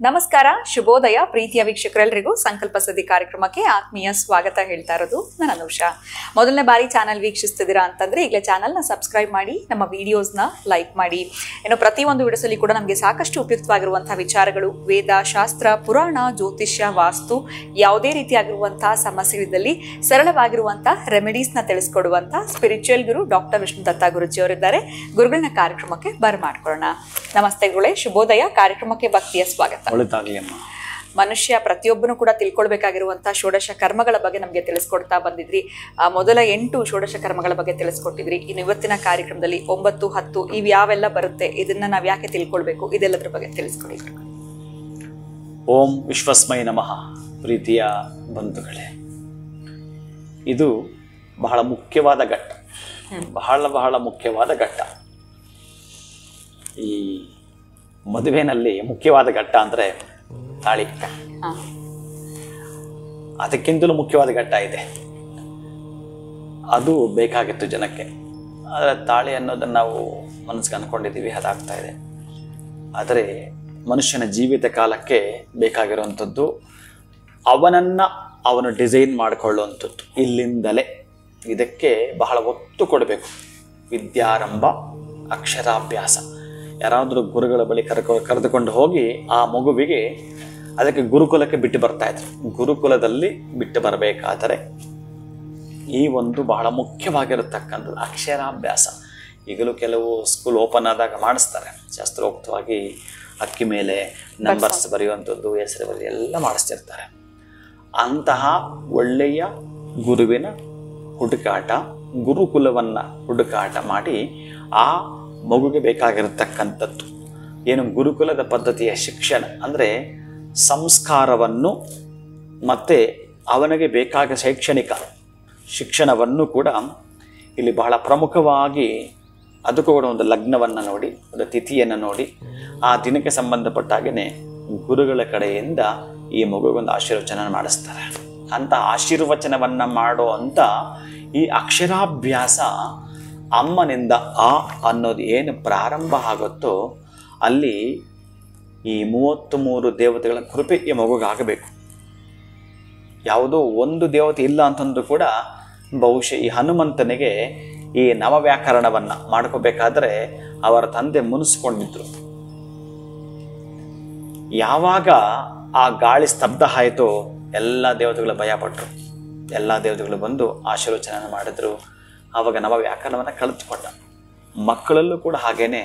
ನಮಸ್ಕಾರ, ಶುಭೋದಯ ಪ್ರೀತಿಯ ವೀಕ್ಷಕರೆಲ್ಲರಿಗೂ ಸಂಕಲ್ಪ ಸುದ್ದಿ ಕಾರ್ಯಕ್ರಮಕ್ಕೆ ಆತ್ಮೀಯ ಸ್ವಾಗತ ಹೇಳ್ತಾ ಇರೋದು ನಾನು ಅನುಷಾ. ಮೊದಲನೇ ಬಾರಿ ಚಾನಲ್ ವೀಕ್ಷಿಸ್ತಿದ್ದೀರಾ ಅಂತಂದ್ರೆ ಈಗಲೇ ಚಾನಲ್ನ ಸಬ್ಸ್ಕ್ರೈಬ್ ಮಾಡಿ, ನಮ್ಮ ವಿಡಿಯೋಸ್ನ ಲೈಕ್ ಮಾಡಿ. ಇನ್ನು ಪ್ರತಿಯೊಂದು ವಿಡಿಯೋಸಲ್ಲಿ ಕೂಡ ನಮಗೆ ಸಾಕಷ್ಟು ಉಪಯುಕ್ತವಾಗಿರುವಂತಹ ವಿಚಾರಗಳು, ವೇದ, ಶಾಸ್ತ್ರ, ಪುರಾಣ, ಜ್ಯೋತಿಷ್ಯ, ವಾಸ್ತು, ಯಾವುದೇ ರೀತಿಯಾಗಿರುವಂತಹ ಸಮಸ್ಯೆಗಳಲ್ಲಿ ಸರಳವಾಗಿರುವಂತಹ ರೆಮಿಡೀಸ್ನ ತಿಳಿಸ್ಕೊಡುವಂತ ಸ್ಪಿರಿಚುವಲ್ ಗುರು ಡಾಕ್ಟರ್ ವಿಷ್ಣು ದತ್ತ ಗುರುಜಿ ಅವರಿದ್ದಾರೆ. ಗುರುಗಳನ್ನ ಕಾರ್ಯಕ್ರಮಕ್ಕೆ ಬರ್ಮಾಡ್ಕೊಳ್ಳೋಣ. ನಮಸ್ತೆ ಗುರುಗಳೇ, ಶುಭೋದಯ. ಕಾರ್ಯಕ್ರಮಕ್ಕೆ ಭಕ್ತಿಯ ಸ್ವಾಗತ. ಮನುಷ್ಯ ಪ್ರತಿಯೊಬ್ಬನು ಕೂಡ ತಿಳ್ಕೊಳ್ಬೇಕಾಗಿರುವಂತಹ ಷೋಡಶ ಕರ್ಮಗಳ ಬಗ್ಗೆ ನಮಗೆ ತಿಳಿಸ್ಕೊಡ್ತಾ ಬಂದಿದ್ರಿ. ಮೊದಲ 8 ಷೋಡಶ ಕರ್ಮಗಳ ಬಗ್ಗೆ ತಿಳಿಸ್ಕೊಟ್ಟಿದ್ರಿ. ಇನ್ನು ಇವತ್ತಿನ ಕಾರ್ಯಕ್ರಮದಲ್ಲಿ 9, 10 ಇವು ಯಾವೆಲ್ಲ ಬರುತ್ತೆ, ಇದನ್ನ ನಾವ್ ಯಾಕೆ ತಿಳ್ಕೊಳ್ಬೇಕು, ಇದೆಲ್ಲದ್ರ ಬಗ್ಗೆ ತಿಳಿಸ್ಕೊಡಿ. ಓಂ ವಿಶ್ವಸ್ಮೈ ನಮಃ. ಪ್ರೀತಿಯ ಬಂಧುಗಳೇ, ಇದು ಬಹಳ ಮುಖ್ಯವಾದ ಘಟ್ಟ, ಬಹಳ ಮುಖ್ಯವಾದ ಘಟ್ಟ. ಈ ಮದುವೆನಲ್ಲಿ ಮುಖ್ಯವಾದ ಘಟ್ಟ ಅಂದರೆ ತಾಳಿ. ಅದಕ್ಕಿಂತಲೂ ಮುಖ್ಯವಾದ ಘಟ್ಟ ಇದೆ, ಅದು ಬೇಕಾಗಿತ್ತು ಜನಕ್ಕೆ. ಆದರೆ ತಾಳಿ ಅನ್ನೋದನ್ನು ನಾವು ಮನಸ್ಸಿಗೆ ಅಂದ್ಕೊಂಡಿದ್ದೀವಿ, ಅದಾಗ್ತಾ ಇದೆ. ಆದರೆ ಮನುಷ್ಯನ ಜೀವಿತ ಕಾಲಕ್ಕೆ ಬೇಕಾಗಿರುವಂಥದ್ದು ಅವನು ಡಿಸೈನ್ ಮಾಡಿಕೊಳ್ಳುವಂಥದ್ದು ಇಲ್ಲಿಂದಲೇ. ಇದಕ್ಕೆ ಬಹಳ ಒತ್ತು ಕೊಡಬೇಕು. ವಿದ್ಯಾರಂಭ, ಅಕ್ಷರಾಭ್ಯಾಸ. ಯಾರಾದರೂ ಗುರುಗಳ ಬಳಿ ಕರೆದುಕೊಂಡು ಹೋಗಿ ಆ ಮಗುವಿಗೆ ಅದಕ್ಕೆ ಗುರುಕುಲಕ್ಕೆ ಬಿಟ್ಟು ಬರ್ತಾ ಇದ್ರು. ಗುರುಕುಲದಲ್ಲಿ ಬಿಟ್ಟು ಬರಬೇಕಾದರೆ ಈ ಒಂದು ಬಹಳ ಮುಖ್ಯವಾಗಿರತಕ್ಕಂಥದ್ದು ಅಕ್ಷರಾಭ್ಯಾಸ. ಈಗಲೂ ಕೆಲವು ಸ್ಕೂಲ್ ಓಪನ್ ಆದಾಗ ಮಾಡಿಸ್ತಾರೆ, ಶಾಸ್ತ್ರೋಕ್ತವಾಗಿ ಅಕ್ಕಿ ಮೇಲೆ ನಂಬರ್ಸ್ ಬರೆಯುವಂಥದ್ದು, ಹೆಸರು ಬರೆದು ಎಲ್ಲ ಮಾಡಿಸ್ತಿರ್ತಾರೆ. ಅಂತಹ ಒಳ್ಳೆಯ ಗುರುವಿನ ಹುಡುಕಾಟ, ಗುರುಕುಲವನ್ನು ಹುಡುಕಾಟ ಮಾಡಿ ಆ ಮಗುಗೆ ಬೇಕಾಗಿರತಕ್ಕಂಥದ್ದು ಏನು ಗುರುಕುಲದ ಪದ್ಧತಿಯ ಶಿಕ್ಷಣ ಅಂದರೆ ಸಂಸ್ಕಾರವನ್ನು ಮತ್ತು ಅವನಿಗೆ ಬೇಕಾದ ಶೈಕ್ಷಣಿಕ ಶಿಕ್ಷಣವನ್ನು ಕೂಡ ಇಲ್ಲಿ ಬಹಳ ಪ್ರಮುಖವಾಗಿ, ಅದಕ್ಕೂ ಕೂಡ ಒಂದು ಲಗ್ನವನ್ನು ನೋಡಿ, ಒಂದು ತಿಥಿಯನ್ನು ನೋಡಿ, ಆ ದಿನಕ್ಕೆ ಸಂಬಂಧಪಟ್ಟ ಹಾಗೆಯೇ ಗುರುಗಳ ಕಡೆಯಿಂದ ಈ ಮಗುಗೊಂದು ಆಶೀರ್ವಚನ ಮಾಡಿಸ್ತಾರೆ. ಅಂಥ ಆಶೀರ್ವಚನವನ್ನು ಮಾಡೋ ಅಂಥ ಈ ಅಕ್ಷರಾಭ್ಯಾಸ ಅಮ್ಮನಿಂದ ಆ ಅನ್ನೋದು ಏನು ಪ್ರಾರಂಭ ಆಗುತ್ತೋ ಅಲ್ಲಿ ಈ 33 ದೇವತೆಗಳ ಕೃಪೆ ಈ ಮಗುಗಾಗಬೇಕು. ಯಾವುದೋ ಒಂದು ದೇವತೆ ಇಲ್ಲ ಅಂತಂದ್ರೂ ಕೂಡ ಬಹುಶಃ ಈ ಹನುಮಂತನಿಗೆ ಈ ನವವ್ಯಾಕರಣವನ್ನು ಮಾಡ್ಕೋಬೇಕಾದ್ರೆ ಅವರ ತಂದೆ ಮುನಿಸ್ಕೊಂಡಿದ್ರು. ಯಾವಾಗ ಆ ಗಾಳಿ ಸ್ತಬ್ಧ ಆಯಿತೋ ಎಲ್ಲ ದೇವತೆಗಳು ಭಯಪಟ್ಟರು. ಎಲ್ಲ ದೇವತೆಗಳು ಬಂದು ಆಶೀರ್ವಚನ ಮಾಡಿದ್ರು. ಆವಾಗ ನವವ್ಯಾಕರಣವನ್ನು ಕಳೆದುಕೊಂಡ. ಮಕ್ಕಳಲ್ಲೂ ಕೂಡ ಹಾಗೇನೆ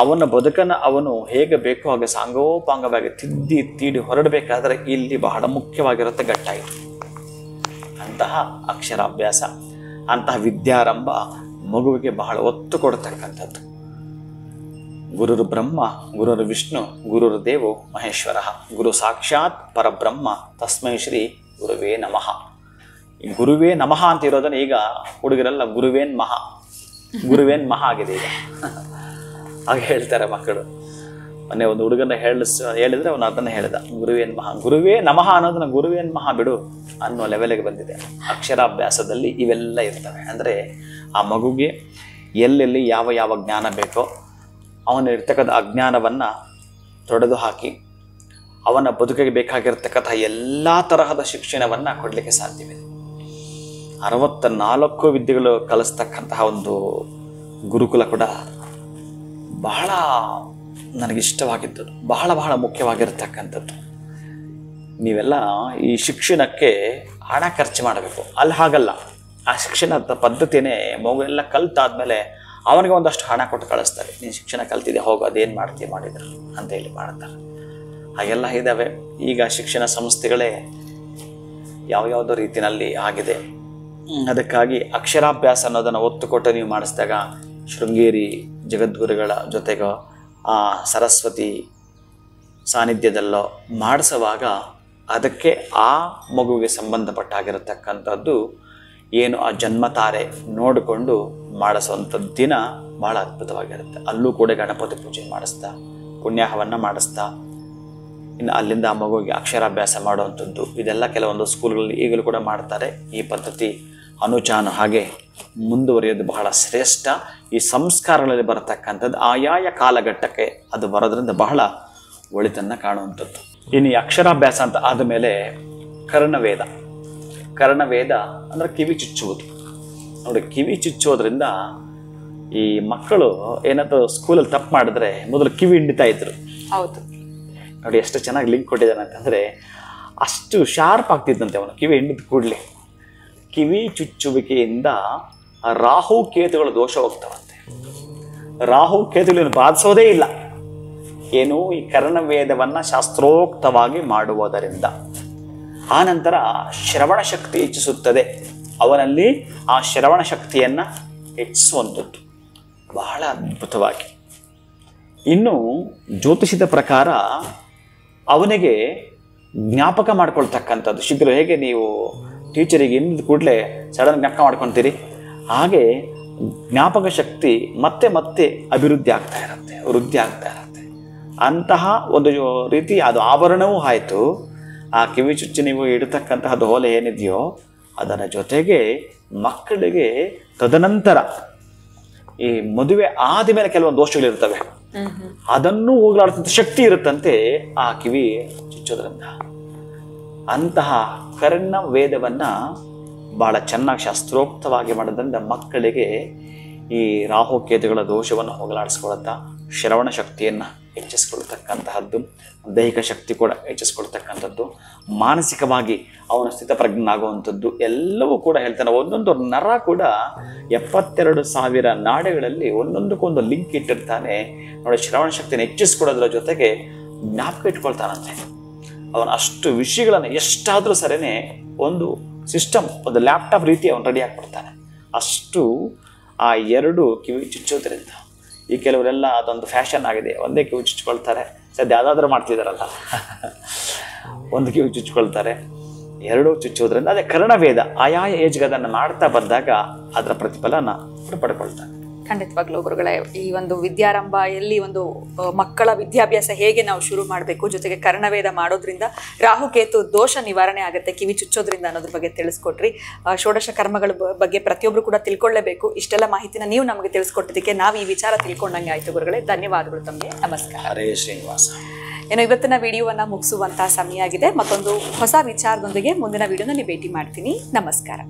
ಅವನ ಬದುಕನ್ನು ಅವನು ಹೇಗೆ ಬೇಕೋ ಹಾಗೆ ಸಾಂಗೋಪಾಂಗವಾಗಿ ತಿದ್ದಿ ತೀಡಿ ಹೊರಡಬೇಕಾದ್ರೆ ಇಲ್ಲಿ ಬಹಳ ಮುಖ್ಯವಾಗಿರುತ್ತೆ ಘಟ್ಟ ಇದು. ಅಂತಹ ಅಕ್ಷರಾಭ್ಯಾಸ, ಅಂತಹ ವಿದ್ಯಾರಂಭ ಮಗುವಿಗೆ ಬಹಳ ಒತ್ತು ಕೊಡ್ತಕ್ಕಂಥದ್ದು. ಗುರುರು ಬ್ರಹ್ಮ, ಗುರುರು ವಿಷ್ಣು, ಗುರುರು ದೇವೋ ಮಹೇಶ್ವರ, ಗುರು ಸಾಕ್ಷಾತ್ ಪರಬ್ರಹ್ಮ, ತಸ್ಮೈ ಶ್ರೀ ಗುರುವೇ ನಮಃ. ಈ ಗುರುವೇ ನಮಃ ಅಂತ ಇರೋದನ್ನ ಈಗ ಹುಡುಗರೆಲ್ಲ ಗುರುವೇನ್ ಮಹಾ ಆಗಿದೆ ಈಗ. ಹಾಗೆ ಹೇಳ್ತಾರೆ ಮಕ್ಕಳು. ಮೊನ್ನೆ ಒಂದು ಹುಡುಗನ ಹೇಳಿದ್ರೆ ಅವನು ಅದನ್ನು ಹೇಳಿದ, ಗುರುವೇ ನಮಃ ಅನ್ನೋದನ್ನ ಗುರುವೇನ್ ಮಹಾ ಬಿಡು ಅನ್ನೋ ಲೆವೆಲ್ಗೆ ಬಂದಿದೆ. ಅಕ್ಷರಾಭ್ಯಾಸದಲ್ಲಿ ಇವೆಲ್ಲ ಇರ್ತವೆ. ಅಂದರೆ ಆ ಮಗುಗೆ ಎಲ್ಲೆಲ್ಲಿ ಯಾವ ಜ್ಞಾನ ಬೇಕೋ ಅವನ ಇರ್ತಕ್ಕಂಥ ಅಜ್ಞಾನವನ್ನು ತೊಡೆದು ಹಾಕಿ ಅವನ ಬದುಕಿಗೆ ಬೇಕಾಗಿರ್ತಕ್ಕಂಥ ಎಲ್ಲ ತರಹದ ಶಿಕ್ಷಣವನ್ನು ಕೊಡಲಿಕ್ಕೆ ಸಾಧ್ಯವಿದೆ. 64 ವಿದ್ಯೆಗಳು ಕಲಿಸ್ತಕ್ಕಂತಹ ಒಂದು ಗುರುಕುಲ ಕೂಡ ಬಹಳ ನನಗಿಷ್ಟವಾಗಿದ್ದದ್ದು, ಬಹಳ ಮುಖ್ಯವಾಗಿರ್ತಕ್ಕಂಥದ್ದು. ನೀವೆಲ್ಲ ಈ ಶಿಕ್ಷಣಕ್ಕೆ ಹಣ ಖರ್ಚು ಮಾಡಬೇಕು. ಅಲ್ಲಿ ಹಾಗಲ್ಲ. ಆ ಶಿಕ್ಷಣದ ಪದ್ಧತಿಯೇ ಮಗುವೆಲ್ಲ ಕಲ್ತಾದ್ಮೇಲೆ ಅವನಿಗೆ ಒಂದಷ್ಟು ಹಣ ಕೊಟ್ಟು ಕಳಿಸ್ತಾರೆ. ನೀನು ಶಿಕ್ಷಣ ಕಲ್ತಿದ್ದೆ, ಹೋಗು, ಅದೇನು ಮಾಡ್ತೀಯ ಮಾಡಿದ್ರು ಅಂತ ಹೇಳಿ ಮಾಡ್ತಾರೆ. ಹಾಗೆಲ್ಲ ಇದ್ದಾವೆ. ಈಗ ಶಿಕ್ಷಣ ಸಂಸ್ಥೆಗಳೇ ಯಾವುದೋ ರೀತಿಯಲ್ಲಿ ಆಗಿದೆ. ಅದಕ್ಕಾಗಿ ಅಕ್ಷರಾಭ್ಯಾಸ ಅನ್ನೋದನ್ನು ಒತ್ತು ಕೊಟ್ಟು ನೀವು ಮಾಡಿಸಿದಾಗ ಶೃಂಗೇರಿ ಜಗದ್ಗುರುಗಳ ಜೊತೆಗೋ ಆ ಸರಸ್ವತಿ ಸಾನ್ನಿಧ್ಯದಲ್ಲೋ ಮಾಡಿಸುವಾಗ ಅದಕ್ಕೆ ಆ ಮಗುವಿಗೆ ಸಂಬಂಧಪಟ್ಟಾಗಿರತಕ್ಕಂಥದ್ದು ಏನು ಆ ಜನ್ಮತಾರೆ ನೋಡಿಕೊಂಡು ಮಾಡಿಸುವಂಥ ದಿನ ಭಾಳ ಅದ್ಭುತವಾಗಿರುತ್ತೆ. ಅಲ್ಲೂ ಕೂಡ ಗಣಪತಿ ಪೂಜೆ ಮಾಡಿಸ್ತಾ, ಪುಣ್ಯಾಹವನ್ನು ಮಾಡಿಸ್ತಾ, ಇನ್ನು ಅಲ್ಲಿಂದ ಆ ಮಗುವಿಗೆ ಅಕ್ಷರಾಭ್ಯಾಸ ಮಾಡುವಂಥದ್ದು, ಇದೆಲ್ಲ ಕೆಲವೊಂದು ಸ್ಕೂಲ್ಗಳಲ್ಲಿ ಈಗಲೂ ಕೂಡ ಮಾಡ್ತಾರೆ. ಈ ಪದ್ಧತಿ ಅನುಚಾನ ಹಾಗೆ ಮುಂದುವರಿಯೋದು ಬಹಳ ಶ್ರೇಷ್ಠ. ಈ ಸಂಸ್ಕಾರಗಳಲ್ಲಿ ಬರತಕ್ಕಂಥದ್ದು ಆಯಾಯ ಕಾಲಘಟ್ಟಕ್ಕೆ ಅದು ಬರೋದ್ರಿಂದ ಬಹಳ ಒಳಿತನ್ನು ಕಾಣುವಂಥದ್ದು. ಇನ್ನು ಈ ಅಕ್ಷರಾಭ್ಯಾಸ ಅಂತ ಆದಮೇಲೆ ಕರ್ಣವೇದ. ಕರ್ಣವೇದ ಅಂದರೆ ಕಿವಿ ಚುಚ್ಚುವುದು. ನೋಡಿ, ಕಿವಿ ಚುಚ್ಚೋದ್ರಿಂದ ಈ ಮಕ್ಕಳು ಏನಾದರೂ ಸ್ಕೂಲಲ್ಲಿ ತಪ್ಪು ಮಾಡಿದ್ರೆ ಮೊದಲು ಕಿವಿ ಹಿಂಡಿತಾ ಇದ್ರು. ಹೌದು, ನೋಡಿ ಎಷ್ಟು ಚೆನ್ನಾಗಿ ಲಿಂಕ್ ಕೊಟ್ಟಿದ್ದಾನೆ ಅಂತಂದರೆ, ಅಷ್ಟು ಶಾರ್ಪ್ ಆಗ್ತಿದ್ದಂತೆ ಅವನು ಕಿವಿ ಹಿಂಡಿದ ಕೂಡಲೇ. ಕಿವಿ ಚುಚ್ಚುವಿಕೆಯಿಂದ ರಾಹು ಕೇತುಗಳ ದೋಷ ಹೋಗ್ತಾವಂತೆ. ರಾಹು ಕೇತುಗಳನ್ನು ಬಾಧಿಸೋದೇ ಇಲ್ಲ. ಏನು, ಈ ಕರ್ಣವೇದವನ್ನು ಶಾಸ್ತ್ರೋಕ್ತವಾಗಿ ಮಾಡುವುದರಿಂದ. ಆನಂತರ ಶ್ರವಣ ಶಕ್ತಿ ಹೆಚ್ಚಿಸುತ್ತದೆ. ಅವನಲ್ಲಿ ಆ ಶ್ರವಣ ಶಕ್ತಿಯನ್ನು ಹೆಚ್ಚಿಸುವಂಥದ್ದು ಬಹಳ ಅದ್ಭುತವಾಗಿ. ಇನ್ನು ಜ್ಯೋತಿಷದ ಪ್ರಕಾರ ಅವನಿಗೆ ಜ್ಞಾಪಕ ಮಾಡ್ಕೊಳ್ತಕ್ಕಂಥದ್ದು ಶೀಘ್ರ. ಹೇಗೆ ನೀವು ಟೀಚರಿಗೆ ಹಿಂದಿದ ಕೂಡಲೇ ಸಡನ್ ಜ್ಞಾಪಕ ಮಾಡ್ಕೊತೀರಿ, ಹಾಗೆ ಜ್ಞಾಪಕ ಶಕ್ತಿ ಮತ್ತೆ ಮತ್ತೆ ಅಭಿವೃದ್ಧಿ ಆಗ್ತಾ ಇರುತ್ತೆ, ವೃದ್ಧಿ ಆಗ್ತಾ ಇರುತ್ತೆ. ಅಂತಹ ಒಂದು ರೀತಿ ಅದು ಆಭರಣವೂ ಆಯಿತು. ಆ ಕಿವಿ ಚುಚ್ಚು ನೀವು ಇಡತಕ್ಕಂತಹದ್ದು ಓಲೆ ಏನಿದೆಯೋ ಅದರ ಜೊತೆಗೆ ಮಕ್ಕಳಿಗೆ ತದನಂತರ ಈ ಮದುವೆ ಆದಮೇಲೆ ಕೆಲವೊಂದು ದೋಷಗಳಿರ್ತವೆ, ಅದನ್ನು ಹೋಗಲಾಡಿಸಂತ ಶಕ್ತಿ ಇರುತ್ತಂತೆ ಆ ಕಿವಿ ಚುಚ್ಚೋದ್ರಿಂದ. ಅಂತಹ ಕರ್ಣ ವೇದವನ್ನ ಬಹಳ ಚೆನ್ನಾಗಿ ಶಾಸ್ತ್ರೋಕ್ತವಾಗಿ ಮಾಡೋದ್ರಿಂದ ಮಕ್ಕಳಿಗೆ ಈ ರಾಹುಕೇತುಗಳ ದೋಷವನ್ನು ಹೋಗಲಾಡಿಸ್ಕೊಳ್ತಾ ಶ್ರವಣ ಶಕ್ತಿಯನ್ನು ಹೆಚ್ಚಿಸ್ಕೊಳ್ತಕ್ಕಂತಹದ್ದು, ದೈಹಿಕ ಶಕ್ತಿ ಕೂಡ ಹೆಚ್ಚಿಸ್ಕೊಳ್ತಕ್ಕಂಥದ್ದು, ಮಾನಸಿಕವಾಗಿ ಅವನ ಸ್ಥಿತಪ್ರಜ್ಞನಾಗುವಂಥದ್ದು ಎಲ್ಲವೂ ಕೂಡ ಹೇಳ್ತಾನೆ. ಒಂದೊಂದು ನರ ಕೂಡ 72,000 ನಾಡಿಗಳಲ್ಲಿ ಒಂದೊಂದಕ್ಕೊಂದು ಲಿಂಕ್ ಇಟ್ಟಿರ್ತಾನೆ ನೋಡಿ. ಶ್ರವಣ ಶಕ್ತಿಯನ್ನು ಹೆಚ್ಚಿಸ್ಕೊಡೋದ್ರ ಜೊತೆಗೆ ಜ್ಞಾಪಕ ಇಟ್ಕೊಳ್ತಾನಂತೆ. ಅವನು ಅಷ್ಟು ವಿಷಯಗಳನ್ನು ಎಷ್ಟಾದರೂ ಸರಿನೇ ಒಂದು ಸಿಸ್ಟಮ್, ಒಂದು ಲ್ಯಾಪ್ಟಾಪ್ ರೀತಿ ಅವನು ರೆಡಿ ಆಗಿಬಿಡ್ತಾನೆ. ಅಷ್ಟು ಆ 2 ಕಿವಿ ಚುಚ್ಚೋದ್ರಿಂದ. ಈ ಕೆಲವರೆಲ್ಲ ಅದೊಂದು ಫ್ಯಾಷನ್ ಆಗಿದೆ, ಒಂದೇ ಕಿವಿ ಚುಚ್ಕೊಳ್ತಾರೆ. ಸದ್ಯ ಯಾವುದಾದ್ರೂ ಮಾಡ್ತಿದ್ದಾರಲ್ಲ, ಒಂದು ಕಿವಿ ಚುಚ್ಕೊಳ್ತಾರೆ, 2 ಚುಚ್ಚೋದ್ರಿಂದ. ಅದೇ ಕರ್ಣವೇದ ಆಯಾ ಏಜ್ಗೆ ಅದನ್ನು ಮಾಡ್ತಾ ಬಂದಾಗ ಅದರ ಪ್ರತಿಫಲನ ಪಡ್ಕೊಳ್ತಾರೆ. ಖಂಡಿತವಾಗ್ಲೂ ಗುರುಗಳೇ, ಈ ಒಂದು ವಿದ್ಯಾರಂಭ ಎಲ್ಲಿ ಒಂದು ಮಕ್ಕಳ ವಿದ್ಯಾಭ್ಯಾಸ ಹೇಗೆ ನಾವು ಶುರು ಮಾಡಬೇಕು, ಜೊತೆಗೆ ಕರ್ಣವೇದ ಮಾಡೋದ್ರಿಂದ ರಾಹುಕೇತು ದೋಷ ನಿವಾರಣೆ ಆಗುತ್ತೆ ಕಿವಿ ಚುಚ್ಚೋದ್ರಿಂದ ಅನ್ನೋದ್ರ ಬಗ್ಗೆ ತಿಳಿಸ್ಕೊಟ್ರಿ. ಷೋಡಶ ಕರ್ಮಗಳ ಬಗ್ಗೆ ಪ್ರತಿಯೊಬ್ಬರು ಕೂಡ ತಿಳ್ಕೊಳ್ಳೇಬೇಕು. ಇಷ್ಟೆಲ್ಲ ಮಾಹಿತಿನ ನೀವು ನಮಗೆ ತಿಳಿಸ್ಕೊಟ್ಟಿದ್ದಕ್ಕೆ ನಾವು ಈ ವಿಚಾರ ತಿಳ್ಕೊಂಡಂಗೆ ಆಯ್ತು ಗುರುಗಳೇ. ಧನ್ಯವಾದಗಳು ತಮಗೆ. ನಮಸ್ಕಾರ. ಹರೇ ಶ್ರೀನಿವಾಸ. ಏನೋ ಇವತ್ತಿನ ವಿಡಿಯೋವನ್ನ ಮುಗಿಸುವಂತಹ ಸಮಯ ಆಗಿದೆ. ಮತ್ತೊಂದು ಹೊಸ ವಿಚಾರದೊಂದಿಗೆ ಮುಂದಿನ ವಿಡಿಯೋನಲ್ಲಿ ಭೇಟಿ ಮಾಡ್ತೀನಿ. ನಮಸ್ಕಾರ.